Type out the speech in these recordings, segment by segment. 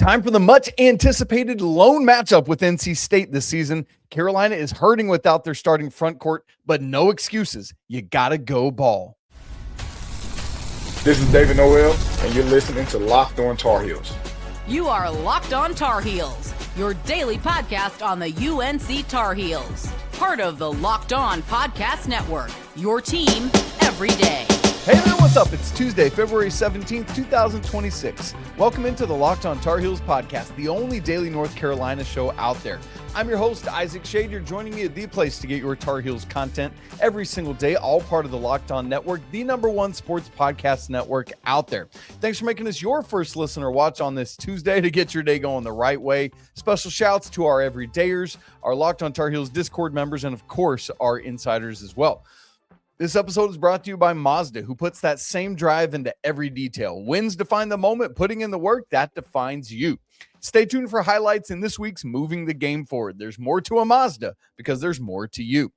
Time for the much anticipated lone matchup with NC State this season. Carolina is hurting without their starting front court, but no excuses. You gotta go ball. This is David Noel, and you're listening to Locked On Tar Heels. You are Locked On Tar Heels, your daily podcast on the UNC Tar Heels. Part of the Locked On Podcast Network, your team every day. Hey there, what's up? It's Tuesday, February 17th, 2026. Welcome into the Locked On Tar Heels podcast, the only daily North Carolina show out there. I'm your host, Isaac Schade. You're joining me at the place to get your Tar Heels content every single day, all part of the Locked On Network, the #1 sports podcast network out there. Thanks for making us your first listen or watch on this Tuesday to get your day going the right way. Special shouts to our everydayers, our Locked On Tar Heels Discord members, and of course, our insiders as well. This episode is brought to you by Mazda, who puts that same drive into every detail. Wins define the moment, putting in the work, that defines you. Stay tuned for highlights in this week's Moving the Game Forward. There's more to a Mazda because there's more to you.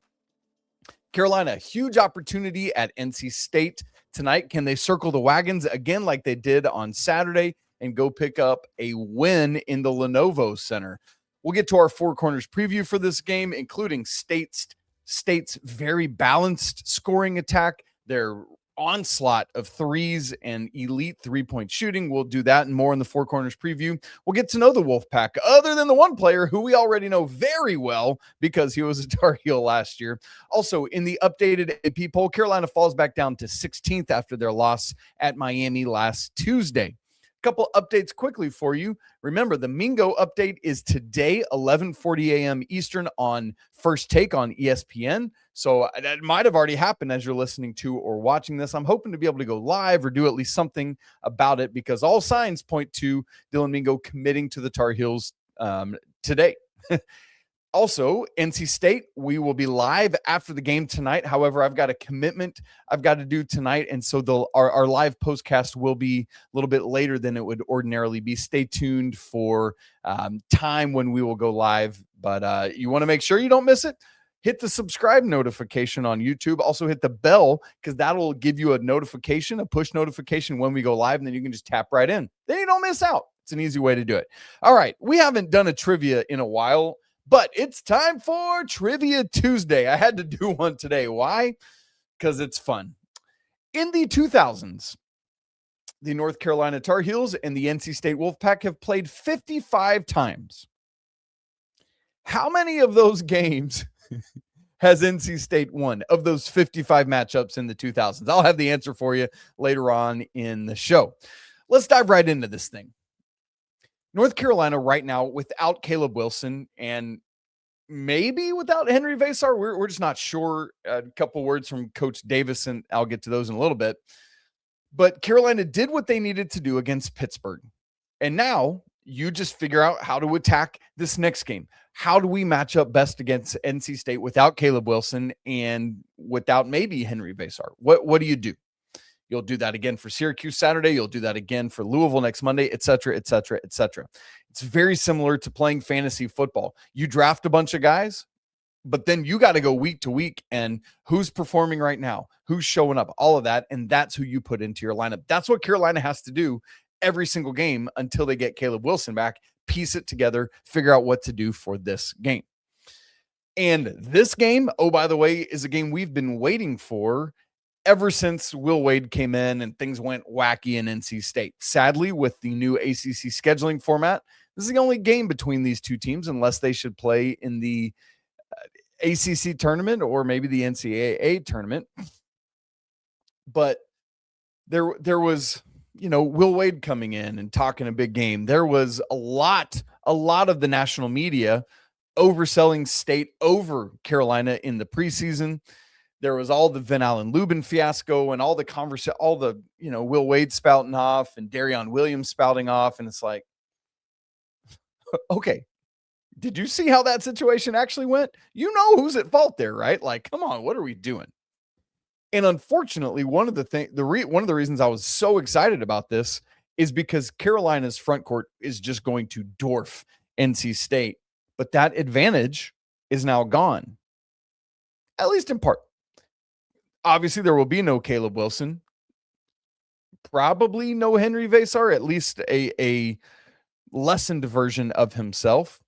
Carolina, huge opportunity at NC State tonight. Can they circle the wagons again like they did on Saturday and go pick up a win in the Lenovo Center? We'll get to our Four Corners preview for this game, including State's very balanced scoring attack, their onslaught of threes and elite three-point shooting. We'll do that and more in the Four Corners preview. We'll get to know the Wolfpack, other than the one player who we already know very well because he was a Tar Heel last year. Also, in the updated AP poll, Carolina falls back down to 16th after their loss at Miami last Tuesday. Couple updates quickly for you. Remember, the Mingo update is today, 11:40 a.m. Eastern on First Take on ESPN. So that might have already happened as you're listening to or watching this. I'm hoping to be able to go live or do at least something about it because all signs point to Dylan Mingo committing to the Tar Heels today. Also, NC State, we will be live after the game tonight. However, I've got a commitment I've got to do tonight, and so our live postcast will be a little bit later than it would ordinarily be. Stay tuned for time when we will go live, but you want to make sure you don't miss it. Hit the subscribe notification on YouTube. Also hit the bell because that'll give you a notification, a push notification when we go live, and then you can just tap right in. Then you don't miss out. It's an easy way to do it. All right, we haven't done a trivia in a while, but it's time for Trivia Tuesday. I had to do one today. Why? Because it's fun. In the 2000s, the North Carolina Tar Heels and the NC State Wolfpack have played 55 times. How many of those games has NC State won of those 55 matchups in the 2000s? I'll have the answer for you later on in the show. Let's dive right into this thing. North Carolina right now, without Caleb Wilson and maybe without Henri Veesaar, we're just not sure. A couple words from Coach Davis, and I'll get to those in a little bit. But Carolina did what they needed to do against Pittsburgh. And now you just figure out how to attack this next game. How do we match up best against NC State without Caleb Wilson and without maybe Henri Veesaar? What do you do? You'll do that again for Syracuse Saturday. You'll do that again for Louisville next Monday, et cetera, et cetera, et cetera. It's very similar to playing fantasy football. You draft a bunch of guys, but then you got to go week to week and who's performing right now, who's showing up, all of that, and that's who you put into your lineup. That's what Carolina has to do every single game until they get Caleb Wilson back, piece it together, figure out what to do for this game. And this game, oh, by the way, is a game we've been waiting for ever since Will Wade came in and things went wacky in NC State. Sadly, with the new ACC scheduling format, this is the only game between these two teams unless they should play in the ACC tournament or maybe the NCAA tournament. But there was, Will Wade coming in and talking a big game. There was a lot of the national media overselling State over Carolina in the preseason. There was all the Van Allen Lubin fiasco and all the Will Wade spouting off and Darion Williams spouting off. And it's like, okay, did you see how that situation actually went? You know who's at fault there, right? Like, come on, what are we doing? And unfortunately, one of the reasons I was so excited about this is because Carolina's front court is just going to dwarf NC State, but that advantage is now gone, at least in part. Obviously, there will be no Caleb Wilson, probably no Henri Veesaar, at least a lessened version of himself.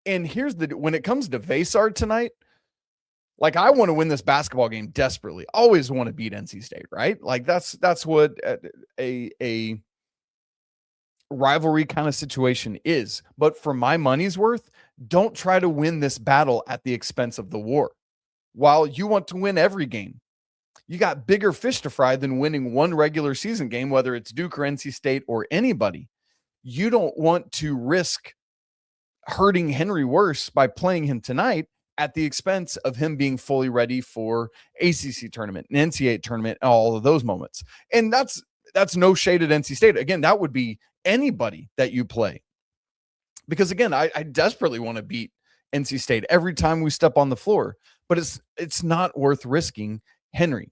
And here's when it comes to Veesaar tonight, like, I want to win this basketball game desperately. Always want to beat NC State, right? Like, that's what a rivalry kind of situation is. But for my money's worth, don't try to win this battle at the expense of the war. While you want to win every game, you got bigger fish to fry than winning one regular season game, whether it's Duke or NC State or anybody. You don't want to risk hurting Henri worse by playing him tonight at the expense of him being fully ready for ACC tournament, an NCAA tournament, all of those moments. And that's no shade at NC State. Again, that would be anybody that you play. Because again, I desperately want to beat NC State every time we step on the floor, but it's not worth risking Henri.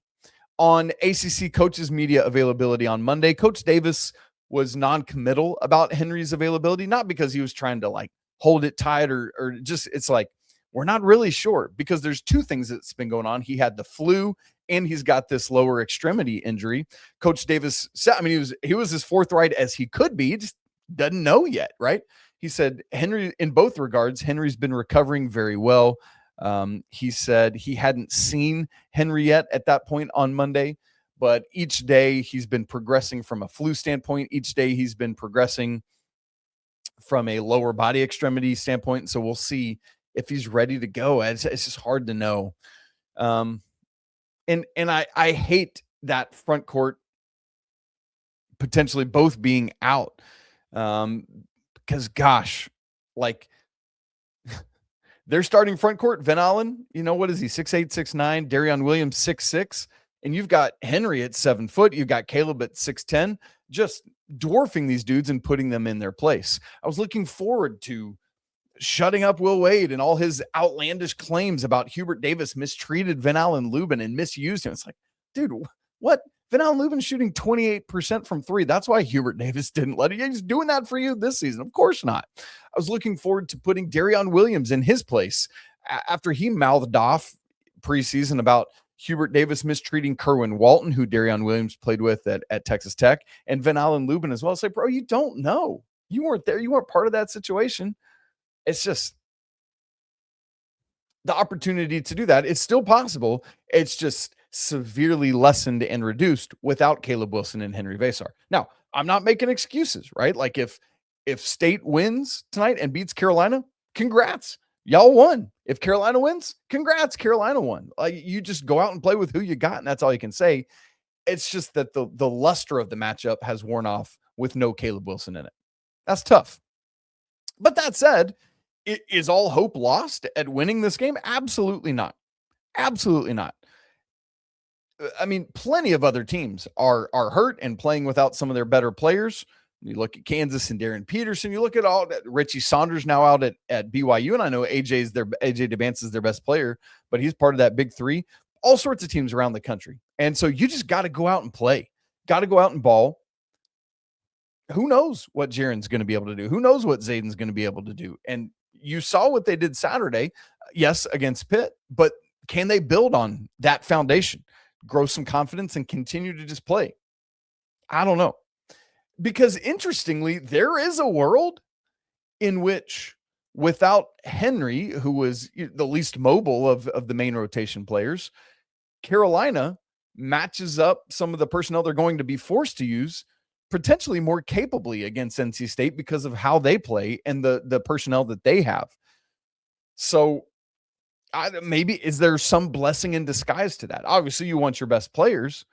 On ACC coaches media availability on Monday, Coach Davis was non-committal about Henri's availability, not because he was trying to like hold it tight or just, it's like, we're not really sure, because there's two things that's been going on. He had the flu and he's got this lower extremity injury. Coach Davis said, I mean, he was as forthright as he could be. He just doesn't know yet, right? He said Henri, in both regards, Henri's been recovering very well. He said he hadn't seen Henri yet at that point on Monday, but each day he's been progressing from a flu standpoint. Each day he's been progressing from a lower body extremity standpoint. So we'll see if he's ready to go. It's just hard to know. And I hate that front court potentially both being out. Because gosh, like they're starting front court, Van Allen, you know, what is he? 6'8", 6'9", Darion Williams, 6'6", and you've got Henri at 7 foot. You've got Caleb at 6'10", just dwarfing these dudes and putting them in their place. I was looking forward to shutting up Will Wade and all his outlandish claims about Hubert Davis mistreated Van Allen Lubin and misused him. It's like, dude, what? Van Allen Lubin shooting 28% from three. That's why Hubert Davis didn't let it. He's doing that for you this season. Of course not. I was looking forward to putting Darion Williams in his place after he mouthed off preseason about Hubert Davis mistreating Kerwin Walton, who Darion Williams played with at Texas Tech, and Van Allen Lubin as well. Say, bro, you don't know. You weren't there. You weren't part of that situation. It's just the opportunity to do that. It's still possible. It's just severely lessened and reduced without Caleb Wilson and Henri Veesaar. Now, I'm not making excuses, right? Like if State wins tonight and beats Carolina, congrats. Y'all won. If Carolina wins, congrats. Carolina won. Like, you just go out and play with who you got, and that's all you can say. It's just that the luster of the matchup has worn off with no Caleb Wilson in it. That's tough. But that said, is all hope lost at winning this game? Absolutely not. Absolutely not. I mean, plenty of other teams are hurt and playing without some of their better players. You look at Kansas and Darren Peterson. You look at all that. Richie Saunders now out at BYU, and I know AJ DeBance is their best player, but he's part of that big three. All sorts of teams around the country, and so you just got to go out and play. Got to go out and ball. Who knows what Jarin's going to be able to do? Who knows what Zayden's going to be able to do? And you saw what they did Saturday, yes, against Pitt, but can they build on that foundation, grow some confidence, and continue to just play? I don't know. Because interestingly, there is a world in which without Henri, who was the least mobile of the main rotation players, Carolina matches up some of the personnel they're going to be forced to use potentially more capably against NC State because of how they play and the personnel that they have. So maybe is there some blessing in disguise to that? Obviously, you want your best players,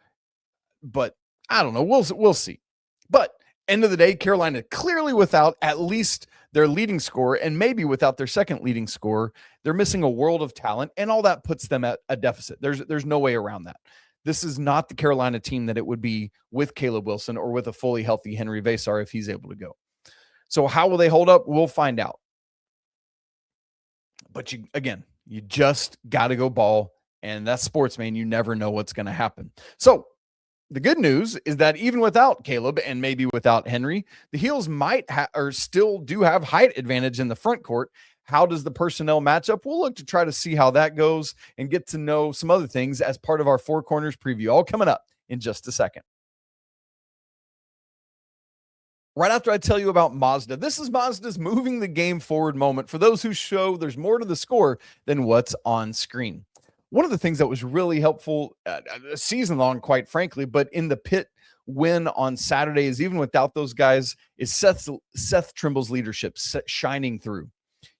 but I don't know. We'll see. But end of the day, Carolina clearly without at least their leading scorer and maybe without their second leading scorer, they're missing a world of talent, and all that puts them at a deficit. There's no way around that. This is not the Carolina team that it would be with Caleb Wilson or with a fully healthy Henri Veesaar if he's able to go. So how will they hold up? We'll find out. But you just got to go ball, and that's sports, man. You never know what's going to happen. So the good news is that even without Caleb and maybe without Henri, the Heels might or still do have height advantage in the front court. How does the personnel match up? We'll look to try to see how that goes and get to know some other things as part of our Four Corners preview, all coming up in just a second. Right after I tell you about Mazda, this is Mazda's moving the game forward moment for those who show there's more to the score than what's on screen. One of the things that was really helpful season long, quite frankly, but in the pit win on Saturday is even without those guys is Seth Trimble's leadership shining through.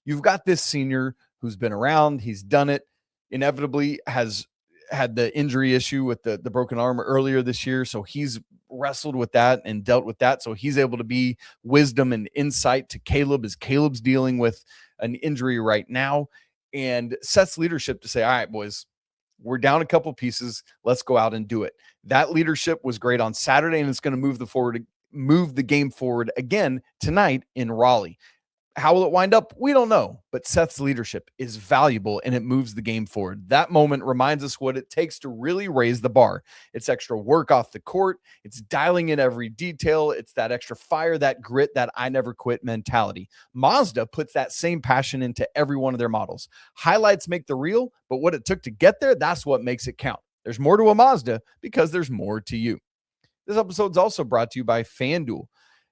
You've got this senior who's been around. He's done it, inevitably has had the injury issue with the broken arm earlier this year. So he's wrestled with that and dealt with that. So he's able to be wisdom and insight to Caleb as Caleb's dealing with an injury right now. And Seth's leadership to say, all right, boys, we're down a couple pieces. Let's go out and do it. That leadership was great on Saturday, and it's going to move the game forward again tonight in Raleigh. How will it wind up? We don't know, but Seth's leadership is valuable and it moves the game forward. That moment reminds us what it takes to really raise the bar. It's extra work off the court. It's dialing in every detail. It's that extra fire, that grit, that I never quit mentality. Mazda puts that same passion into every one of their models. Highlights make the reel, but what it took to get there, that's what makes it count. There's more to a Mazda because there's more to you. This episode is also brought to you by FanDuel.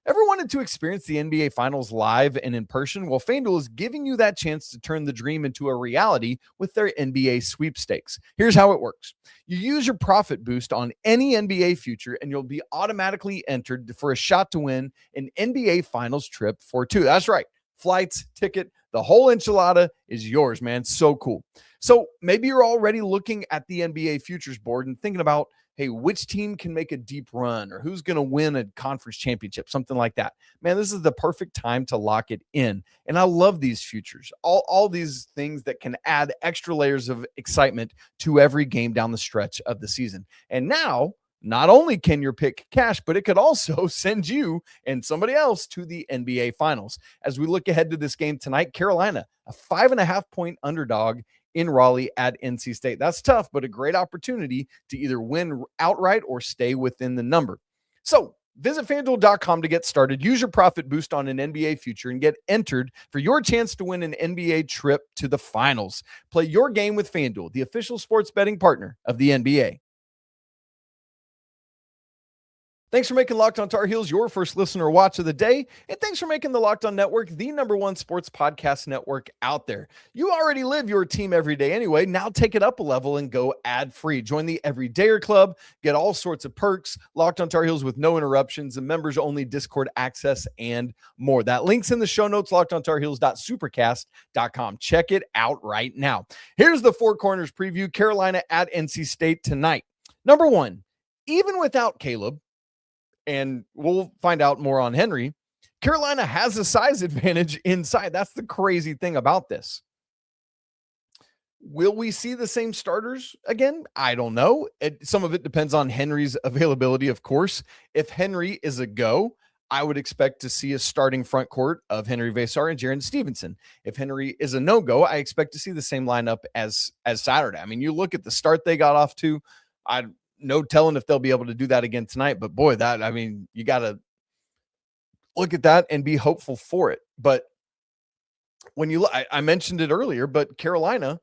Ever wanted to experience the NBA Finals live and in person? Well, FanDuel is giving you that chance to turn the dream into a reality with their NBA sweepstakes. Here's how it works. You use your profit boost on any NBA future, and you'll be automatically entered for a shot to win an NBA Finals trip for two. That's right. Flights, ticket, the whole enchilada is yours, man. So cool. So maybe you're already looking at the NBA futures board and thinking about, hey, which team can make a deep run or who's going to win a conference championship, something like that. Man, this is the perfect time to lock it in. And I love these futures, all these things that can add extra layers of excitement to every game down the stretch of the season. And now, not only can your pick cash, but it could also send you and somebody else to the NBA Finals. As we look ahead to this game tonight, Carolina, a 5.5-point underdog in Raleigh at NC State. That's tough, but a great opportunity to either win outright or stay within the number. So visit FanDuel.com to get started. Use your profit boost on an NBA future and get entered for your chance to win an NBA trip to the finals. Play your game with FanDuel, the official sports betting partner of the NBA. Thanks for making Locked On Tar Heels your first listen or watch of the day. And thanks for making the Locked On Network the #1 sports podcast network out there. You already live your team every day anyway. Now take it up a level and go ad-free. Join the Everydayer Club. Get all sorts of perks. Locked On Tar Heels with no interruptions and members-only Discord access and more. That link's in the show notes, lockedontarheels.supercast.com. Check it out right now. Here's the Four Corners preview. Carolina at NC State tonight. Number one, even without Caleb, and we'll find out more on Henri, Carolina has a size advantage inside. That's the crazy thing about this. Will we see the same starters again? I don't know. Some of it depends on Henri's availability, of course. If Henri is a go, I would expect to see a starting front court of Henri Veesaar and Jarin Stevenson. If Henri is a no-go, I expect to see the same lineup as Saturday. I mean, you look at the start they got off to, no telling if they'll be able to do that again tonight. But boy, you got to look at that and be hopeful for it. But when you look, I mentioned it earlier, but Carolina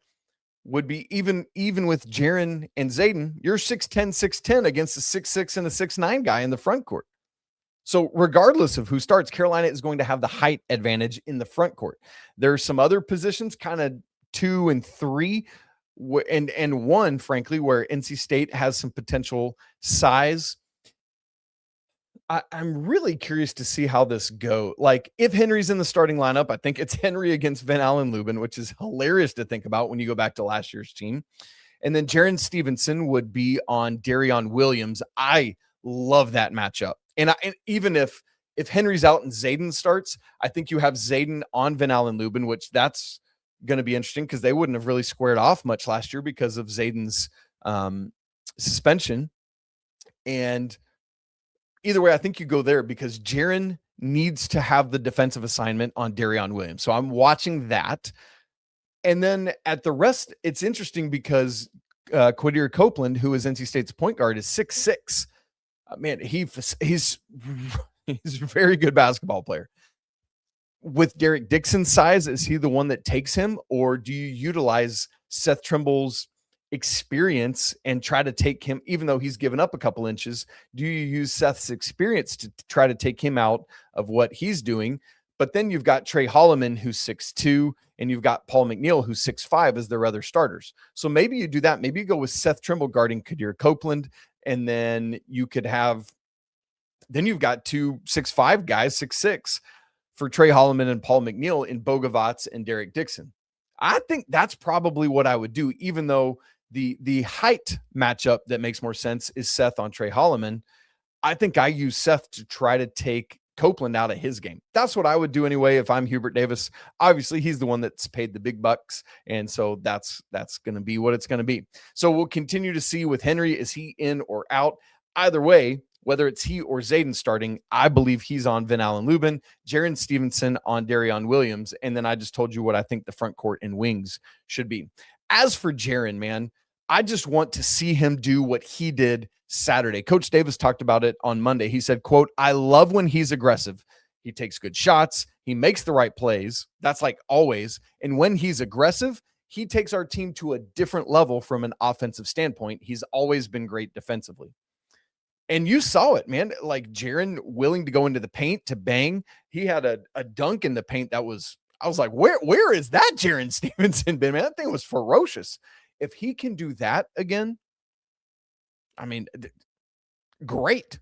would be even with Jarin and Zayden, you're 6'10" against a 6'6" and a 6'9" guy in the front court. So regardless of who starts, Carolina is going to have the height advantage in the front court. There's some other positions, kind of 2 and 3, and 1, frankly, where NC State has some potential size. I'm really curious to see how this goes. Like, if Henri's in the starting lineup, I think it's Henri against Van Allen Lubin, which is hilarious to think about when you go back to last year's team. And then Jarin Stevenson would be on Darion Williams. I love that matchup. And even if Henri's out and Zayden starts, I think you have Zayden on Van Allen Lubin, which that's going to be interesting because they wouldn't have really squared off much last year because of Zayden's suspension. And either way, I think you go there because Jarin needs to have the defensive assignment on Darion Williams. So I'm watching that. And then at the rest, it's interesting because Quadir Copeland, who is NC State's point guard, is 6'6". Man, he's a very good basketball player. With Derek Dixon's size, is he the one that takes him, or do you utilize Seth Trimble's experience and try to take him, even though he's given up a couple inches? Do you use Seth's experience to try to take him out of what he's doing? But then you've got Trey Holloman, who's 6'2", and you've got Paul McNeil, who's 6'5", as their other starters. So maybe you do that. Maybe you go with Seth Trimble guarding Quadir Copeland, and then you could have, then you've got 2 6'5" guys, 6'6", for Trey Holloman and Paul McNeil in Bogavac and Derek Dixon. I think that's probably what I would do, even though the height matchup that makes more sense is Seth on Trey Holloman. I think I use Seth to try to take Copeland out of his game. That's what I would do anyway if I'm Hubert Davis. Obviously, he's the one that's paid the big bucks, and so that's going to be what it's going to be. So we'll continue to see with Henri, is he in or out? Either way, whether it's he or Zayden starting, I believe he's on Van Allen Lubin, Jarin Stevenson on Darion Williams, and then I just told you what I think the front court and wings should be. As for Jarin, man, I just want to see him do what he did Saturday. Coach Davis talked about it on Monday. He said, quote, "I love when he's aggressive. He takes good shots. He makes the right plays. That's like always. And when he's aggressive, he takes our team to a different level from an offensive standpoint. He's always been great defensively." And you saw it, man. Like Jarin willing to go into the paint to bang. He had a dunk in the paint that was, I was like, where is that Jarin Stevenson been, man? That thing was ferocious. If he can do that again, I mean, great.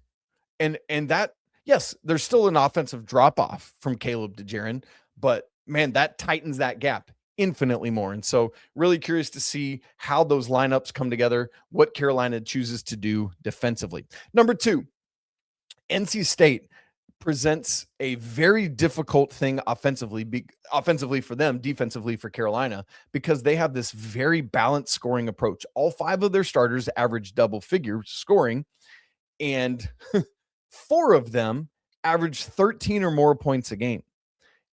And that, yes, there's still an offensive drop-off from Caleb to Jarin, but man, that tightens that gap infinitely more. And so really curious to see how those lineups come together, what Carolina chooses to do defensively. Number 2, NC State presents a very difficult thing offensively for them, defensively for Carolina, because they have this very balanced scoring approach. All 5 of their starters average double figure scoring, and 4 of them average 13 or more points a game.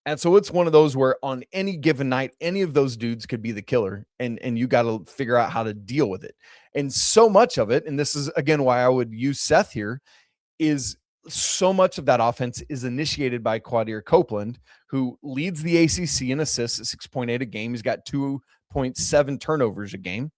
And so it's one of those where on any given night, any of those dudes could be the killer, and you got to figure out how to deal with it. And so much of it, and this is again why I would use Seth here, is so much of that offense is initiated by Quadir Copeland, who leads the ACC in assists at 6.8 a game. He's got 2.7 turnovers a game.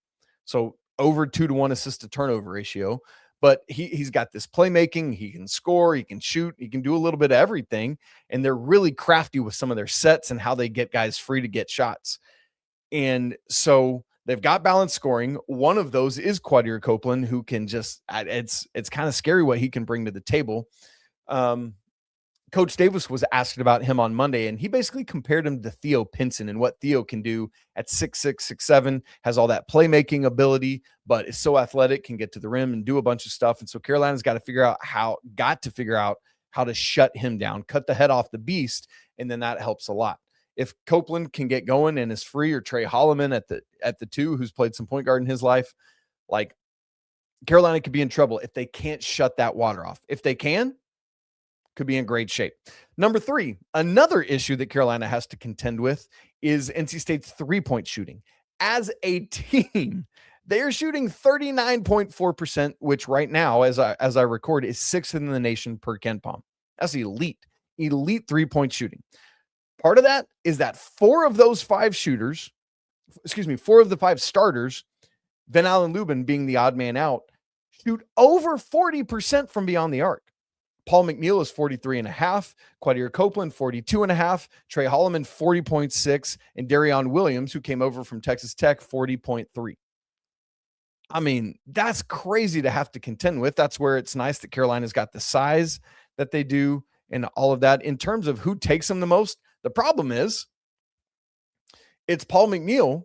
So over 2-to-1 assist to turnover ratio. But he's got this playmaking. He can score, he can shoot, he can do a little bit of everything. And they're really crafty with some of their sets and how they get guys free to get shots. And so they've got balanced scoring. One of those is Quadir Copeland, who can just, it's kind of scary what he can bring to the table. Coach Davis was asked about him on Monday, and he basically compared him to Theo Pinson and what Theo can do at 6'6", 6'7", has all that playmaking ability, but is so athletic, can get to the rim and do a bunch of stuff. And so Carolina's got to figure out how to shut him down, cut the head off the beast, and then that helps a lot. If Copeland can get going and is free, or Trey Holloman at the 2, who's played some point guard in his life, like Carolina could be in trouble if they can't shut that water off. If they can, could be in great shape. Number 3, another issue that Carolina has to contend with is NC State's 3-point shooting. As a team, they are shooting 39.4%, which right now, as I record, is 6th in the nation per KenPom. That's elite 3-point shooting. Part of that is that 4 of the 5 starters, Van Allen Lubin being the odd man out, shoot over 40% from beyond the arc. Paul McNeil is 43.5, Quadir Copeland 42.5, Trey Holloman 40.6, and Darion Williams, who came over from Texas Tech, 40.3. I mean, that's crazy to have to contend with. That's where it's nice that Carolina's got the size that they do and all of that. In terms of who takes them the most, the problem is it's Paul McNeil,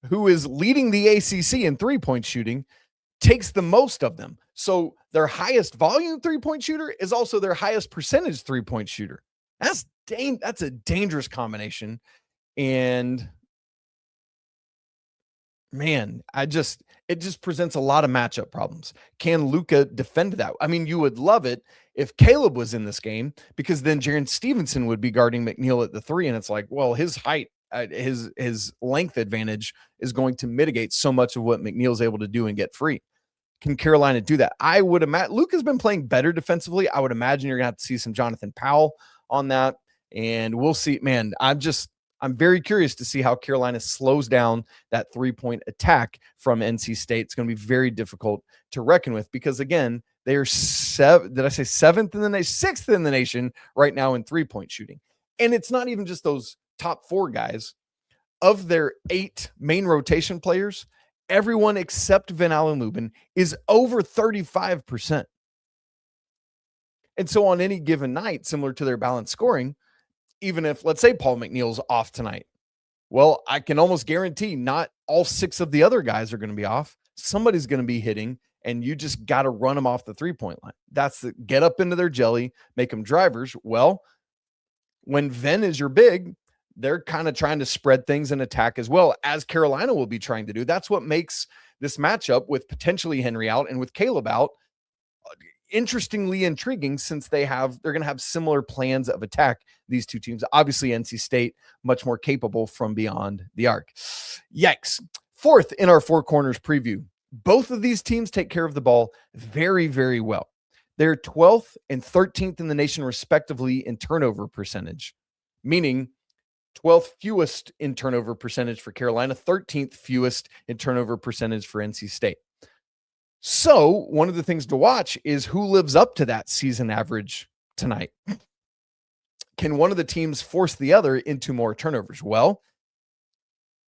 who is leading the ACC in 3-point shooting, takes the most of them. So their highest volume 3-point shooter is also their highest percentage 3-point shooter. That's a dangerous combination. And man, it just presents a lot of matchup problems. Can Luka defend that? I mean, you would love it if Caleb was in this game, because then Jarin Stevenson would be guarding McNeil at the 3. And it's like, well, his height, his length advantage is going to mitigate so much of what McNeil's able to do and get free. Can Carolina do that? I would imagine Luka's been playing better defensively. I would imagine you're going to have to see some Jonathan Powell on that, and we'll see. Man, I'm very curious to see how Carolina slows down that three-point attack from NC State. It's going to be very difficult to reckon with because, again, they are sixth in the nation right now in three-point shooting. And it's not even just those top four guys. Of their 8 main rotation players, everyone except Van Allen-Lubin is over 35%. And so on any given night, similar to their balanced scoring, even if, let's say, Paul McNeil's off tonight, well, I can almost guarantee not all 6 of the other guys are going to be off. Somebody's going to be hitting, and you just got to run them off the three-point line. That's the get up into their jelly, make them drivers. Well, when Ven is your big, they're kind of trying to spread things and attack as well, as Carolina will be trying to do. That's what makes this matchup with potentially Henry out and with Caleb out interestingly intriguing, since they're going to have similar plans of attack, these two teams. Obviously, NC State much more capable from beyond the arc. Yikes. Fourth in our Four Corners preview, both of these teams take care of the ball very, very well. They're 12th and 13th in the nation, respectively, in turnover percentage, meaning 12th fewest in turnover percentage for Carolina, 13th fewest in turnover percentage for NC State. So one of the things to watch is who lives up to that season average tonight. Can one of the teams force the other into more turnovers? Well,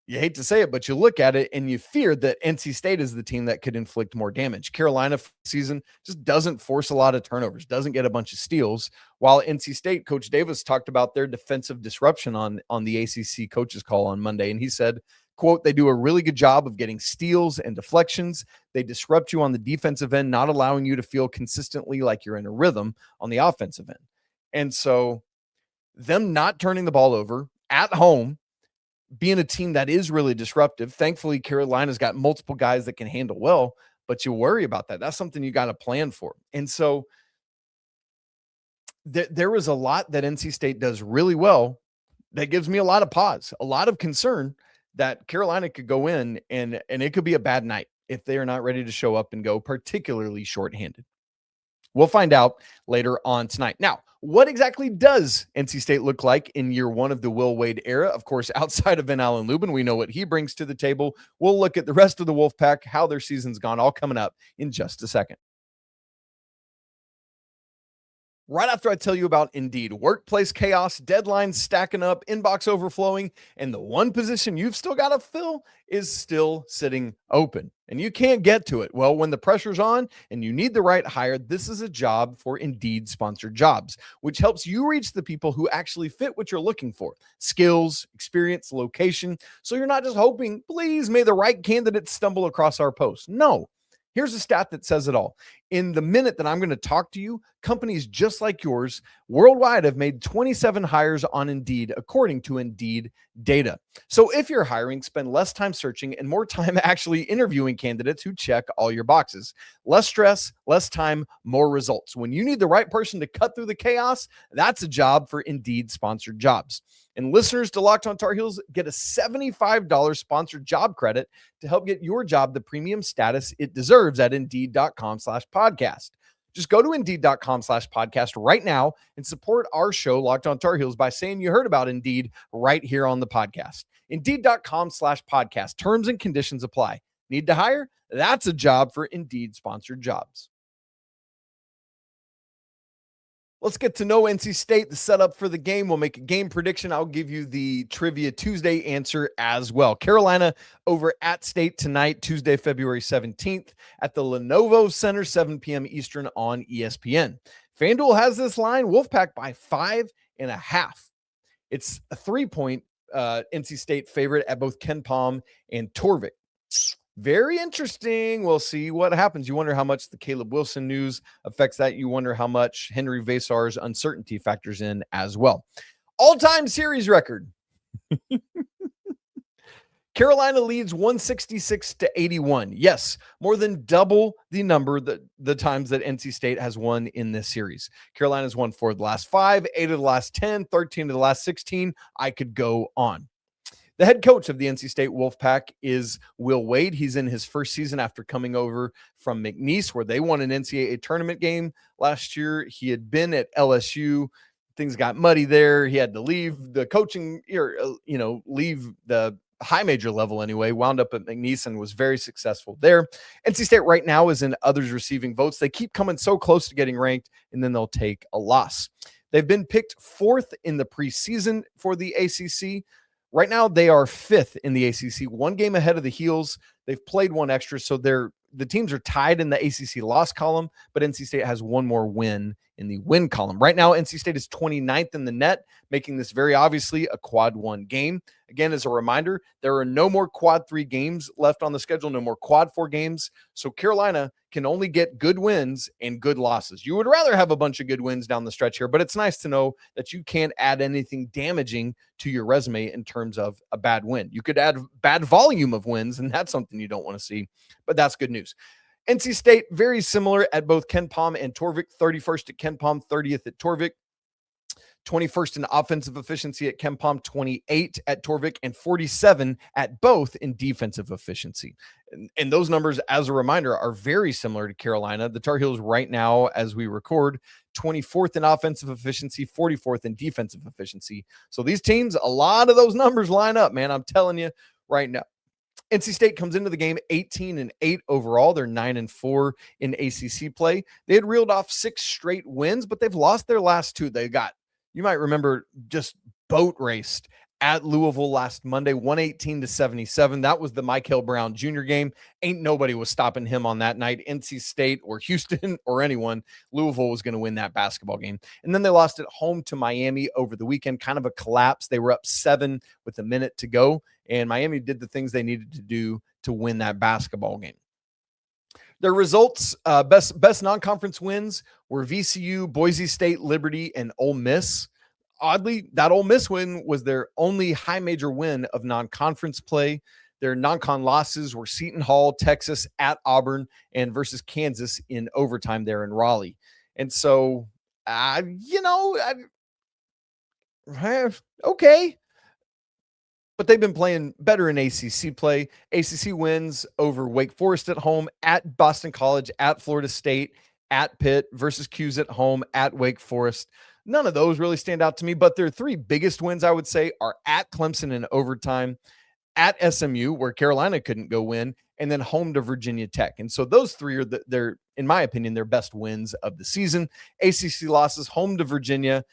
you hate to say it, but you look at it and you fear that NC State is the team that could inflict more damage. Carolina season just doesn't force a lot of turnovers, doesn't get a bunch of steals, while NC State, Coach Davis talked about their defensive disruption on the ACC coaches call on Monday. And he said, quote, they do a really good job of getting steals and deflections. They disrupt you on the defensive end, not allowing you to feel consistently like you're in a rhythm on the offensive end. And so them not turning the ball over at home, being a team that is really disruptive. Thankfully, Carolina's got multiple guys that can handle well, but you worry about that. That's something you got to plan for. And so there is a lot that NC State does really well that gives me a lot of pause, a lot of concern that Carolina could go in and it could be a bad night if they are not ready to show up and go, particularly shorthanded. We'll find out later on tonight. Now, what exactly does NC State look like in year one of the Will Wade era? Of course, outside of Van Allen-Lubin, we know what he brings to the table. We'll look at the rest of the Wolfpack, how their season's gone, all coming up in just a second. Right after I tell you about Indeed, workplace chaos, deadlines stacking up, inbox overflowing, and the one position you've still got to fill is still sitting open, and you can't get to it. Well, when the pressure's on and you need the right hire, this is a job for Indeed sponsored jobs, which helps you reach the people who actually fit what you're looking for: skills, experience, location. So you're not just hoping, please may the right candidates stumble across our post. No. Here's a stat that says it all. In the minute that I'm going to talk to you, companies just like yours worldwide have made 27 hires on Indeed, according to Indeed data. So if you're hiring, spend less time searching and more time actually interviewing candidates who check all your boxes. Less stress, less time, more results. When you need the right person to cut through the chaos, that's a job for Indeed sponsored jobs. And listeners to Locked On Tar Heels get a $75 sponsored job credit to help get your job the premium status it deserves at Indeed.com/podcast. Just go to Indeed.com/podcast right now and support our show, Locked On Tar Heels, by saying you heard about Indeed right here on the podcast. Indeed.com/podcast. Terms and conditions apply. Need to hire? That's a job for Indeed sponsored jobs. Let's get to know NC State, the setup for the game. We'll make a game prediction. I'll give you the Trivia Tuesday answer as well. Carolina over at State tonight, Tuesday, February 17th at the Lenovo Center, 7 p.m. Eastern on ESPN. FanDuel has this line, Wolfpack by 5.5. It's a 3-point NC State favorite at both KenPom and Torvik. Very interesting. We'll see what happens. You wonder how much the Caleb Wilson news affects that. You wonder how much Henri Veesaar's uncertainty factors in as well. All-time series record. Carolina leads 166-81. Yes, more than double the number the times that NC State has won in this series. Carolina's won 4 of the last 5, 8 of the last 10, 13 of the last 16. I could go on. The head coach of the NC State Wolfpack is Will Wade. He's in his first season after coming over from McNeil, where they won an NCAA tournament game last year. He had been at LSU. I things got muddy there. He had to leave the coaching, leave the high major level anyway, wound up at McNeil and was very successful there. NC State right now is in others receiving votes. They keep coming so close to getting ranked, and then they'll take a loss. They've been picked 4th in the preseason for the ACC. Right now, they are 5th in the ACC, 1 game ahead of the Heels. They've played 1 extra, so the teams are tied in the ACC loss column, but NC State has 1 more win in the win column. Right now, NC State is 29th in the net, making this very obviously a quad 1 game. Again, as a reminder, there are no more quad 3 games left on the schedule, no more quad 4 games. So Carolina can only get good wins and good losses. You would rather have a bunch of good wins down the stretch here, but it's nice to know that you can't add anything damaging to your resume in terms of a bad win. You could add bad volume of wins, and that's something you don't want to see, but that's good news. NC State, very similar at both Ken Pom and Torvik, 31st at Ken Pom, 30th at Torvik. 21st in offensive efficiency at Ken Pom, 28 at Torvik, and 47 at both in defensive efficiency. And those numbers, as a reminder, are very similar to Carolina. The Tar Heels right now, as we record, 24th in offensive efficiency, 44th in defensive efficiency. So these teams, a lot of those numbers line up, man. I'm telling you right now. NC State comes into the game 18-8 overall. They're 9-4 in ACC play. They had reeled off 6 straight wins, but they've lost their last 2. They got, you might remember, just boat raced at Louisville last Monday, 118-77. That was the Michael Brown Jr. game. Ain't nobody was stopping him on that night. NC State or Houston or anyone, Louisville was going to win that basketball game. And then they lost at home to Miami over the weekend, kind of a collapse. They were up 7 with a minute to go, and Miami did the things they needed to do to win that basketball game. Their results, best non-conference wins were VCU, Boise State, Liberty, and Ole Miss. Oddly, that Ole Miss win was their only high major win of non-conference play. Their non-con losses were Seton Hall, Texas, at Auburn, and versus Kansas in overtime there in Raleigh. And so, okay. But they've been playing better in ACC play. ACC wins over Wake Forest at home, at Boston College, at Florida State, at Pitt, versus Q's at home, at Wake Forest. None of those really stand out to me, but their 3 biggest wins, I would say, are at Clemson in overtime, at SMU, where Carolina couldn't go win, and then home to Virginia Tech. And so those 3 are, they're, in my opinion, their best wins of the season. ACC losses, home to Virginia,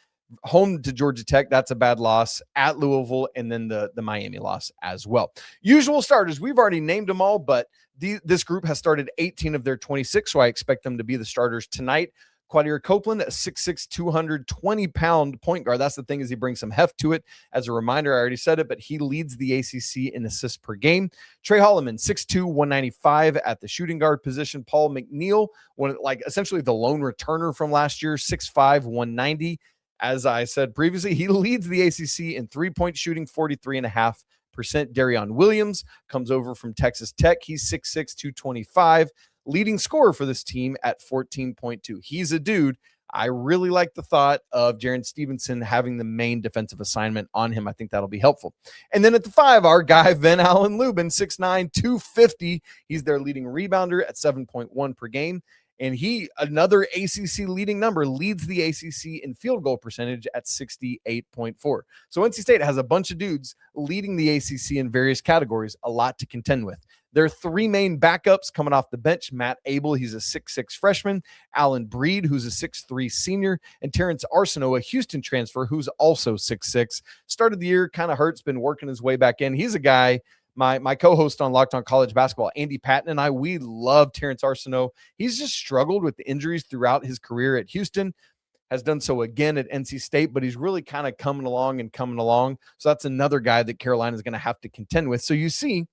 home to Georgia Tech, that's a bad loss, at Louisville, and then the Miami loss as well. Usual starters, we've already named them all, but this group has started 18 of their 26, so I expect them to be the starters tonight. Quadir Copeland, a 6'6", 220-pound point guard. That's the thing, is he brings some heft to it. As a reminder, I already said it, but he leads the ACC in assists per game. Trey Holloman, 6'2", 195 at the shooting guard position. Paul McNeil, essentially the lone returner from last year, 6'5", 190. As I said previously, he leads the ACC in three-point shooting, 43.5%. Darion Williams comes over from Texas Tech. He's 6'6", 225. Leading scorer for this team at 14.2. He's a dude. I really like the thought of Jarin Stevenson having the main defensive assignment on him. I think that'll be helpful. And then at the 5, our guy, Ben Allen Lubin, 6'9", 250. He's their leading rebounder at 7.1 per game. And he, another ACC leading number, leads the ACC in field goal percentage at 68.4. So NC State has a bunch of dudes leading the ACC in various categories, a lot to contend with. There are 3 main backups coming off the bench. Matt Abel, he's a 6'6 freshman. Alan Breed, who's a 6'3 senior. And Terrence Arsenault, a Houston transfer, who's also 6'6. Started the year, kind of hurts, been working his way back in. He's a guy, my co-host on Locked On College Basketball, Andy Patton, and I, we love Terrence Arsenault. He's just struggled with the injuries throughout his career at Houston. Has done so again at NC State, but he's really kind of coming along. So that's another guy that Carolina is going to have to contend with. So you see,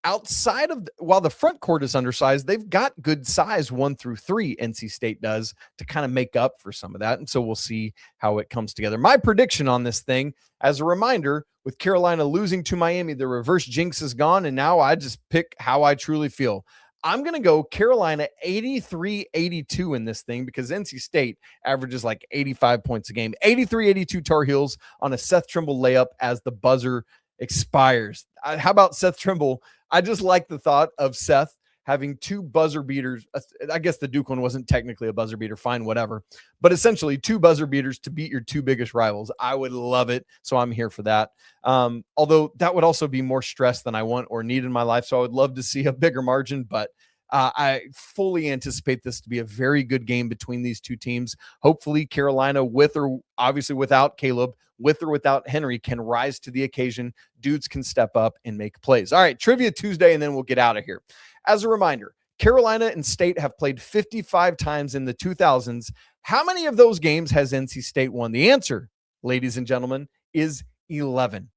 outside of, while the front court is undersized, they've got good size 1 through 3, NC State does, to kind of make up for some of that. And so we'll see how it comes together. My prediction on this thing, as a reminder, with Carolina losing to Miami, the reverse jinx is gone, and now I just pick how I truly feel. I'm going to go Carolina 83-82 in this thing, because NC State averages like 85 points a game. 83-82 Tar Heels on a Seth Trimble layup as the buzzer expires. How about Seth Trimble? I just like the thought of Seth having two buzzer beaters. I guess the Duke one wasn't technically a buzzer beater, fine, whatever, but essentially two buzzer beaters to beat your two biggest rivals. I would love it. So I'm here for that. Although that would also be more stress than I want or need in my life. So I would love to see a bigger margin, but I fully anticipate this to be a very good game between these two teams. Hopefully Carolina, with or obviously without Caleb, with or without Henry, can rise to the occasion. Dudes can step up and make plays. All right, Trivia Tuesday, and then we'll get out of here. As a reminder, Carolina and State have played 55 times in the 2000s. How many of those games has NC State won? The answer, ladies and gentlemen, is 11.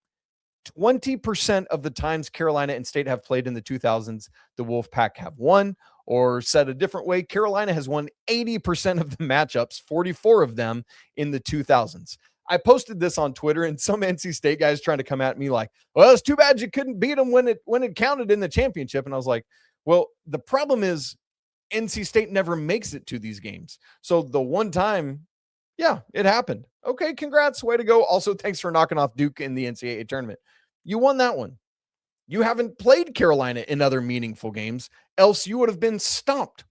20% of the times Carolina and State have played in the 2000s, the Wolfpack have won. Or said a different way, Carolina has won 80% of the matchups, 44 of them in the 2000s. I posted this on Twitter, and some NC State guys trying to come at me like, well, it's too bad you couldn't beat them when it counted in the championship. And I was like, well, the problem is NC State never makes it to these games. So the one time, yeah, it happened. Okay, congrats, way to go. Also, thanks for knocking off Duke in the NCAA tournament. You won that one. You haven't played Carolina in other meaningful games, else you would have been stomped.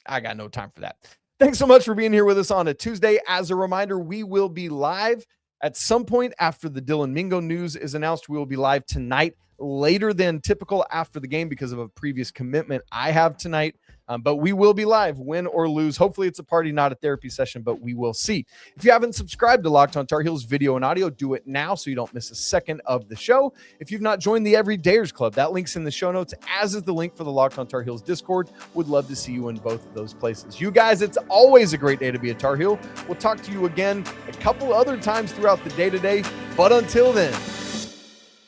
I got no time for that. Thanks so much for being here with us on a Tuesday. As a reminder, we will be live at some point after the Dylan Mingo news is announced. We will be live tonight, later than typical after the game because of a previous commitment I have tonight. But we will be live, win or lose. Hopefully it's a party, not a therapy session, but we will see. If you haven't subscribed to Locked on Tar Heels video and audio, do it now so you don't miss a second of the show. If you've not joined the Everydayers Club, that link's in the show notes, as is the link for the Locked on Tar Heels Discord. Would love to see you in both of those places. You guys, it's always a great day to be a Tar Heel. We'll talk to you again a couple other times throughout the day today, but until then,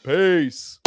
peace.